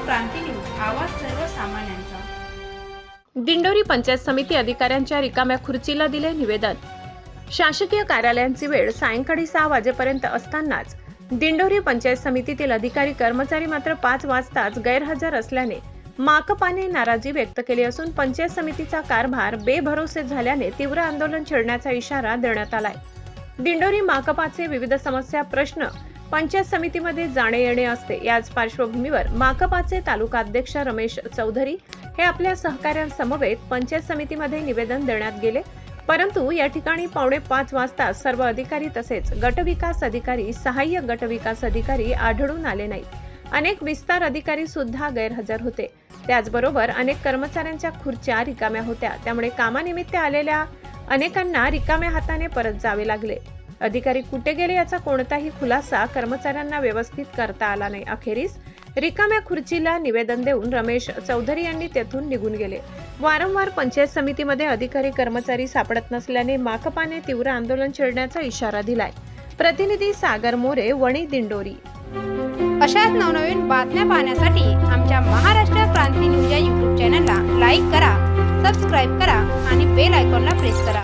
क्रांती news, आवाज सर्वसामान्यांचा। दिंडोरी पंचायत समिती अधिकाऱ्यांच्या रिकाम्या खुर्चीला दिले निवेदन। शासकीय कार्यालयांची वेळ सायंकाळी 6 वाजेपर्यंत असतानाच दिंडोरी पंचायत समितीतील अधिकारी कर्मचारी मात्र 5 वाजताच गैरहजर असल्याने माकपाने नाराजी व्यक्त केली असून पंचायत समितीचा कारभार बेभरोसे झाल्याने तीव्र आंदोलन छेडण्याचा इशारा देण्यात आलाय। दिंडोरी माकपाचे विविध समस्या प्रश्न पंचायत समितीमध्ये जाणे येणे असते। याच पार्श्वभूमीवर माकपाचे तालुका अध्यक्ष रमेश चौधरी हे आपल्या सहकाऱ्यांसमवेत पंचायत समितीमध्ये निवेदन देण्यात गेले, परंतु या ठिकाणी 4:45 वाजता सर्व अधिकारी तसेच गटविकास अधिकारी, सहाय्यक गटविकास अधिकारी आढळून आले नाहीत। अनेक विस्तार अधिकारी सुद्धा गैरहजर होते। त्याचबरोबर अनेक कर्मचाऱ्यांच्या खुर्च्या रिकाम्या होत्या, त्यामुळे कामानिमित्त आलेल्या अनेकांना रिकाम्या हाताने परत जावे लागले। अधिकारी कुठे गेले याचा कोणताही खुलासा कर्मचाऱ्यांना व्यवस्थित करता आला नाही। अखेरीस रिकाम्या खुर्चीला निवेदन देऊन रमेश चौधरी यांनी तेथून निघून गेले। वारंवार पंचायत समितीमध्ये अधिकारी कर्मचारी सापडत नसल्याने माकपाने तीव्र आंदोलन छेडण्याचा इशारा दिलाय। प्रतिनिधी सागर मोरे, वणी, दिंडोरी। अशाच नवनवीन बातम्या पाहण्यासाठी आमच्या महाराष्ट्र क्रांती न्यूज या YouTube चॅनलला लाईक करा, सबस्क्राईब करा आणि बेल आयकॉनला प्रेस करा।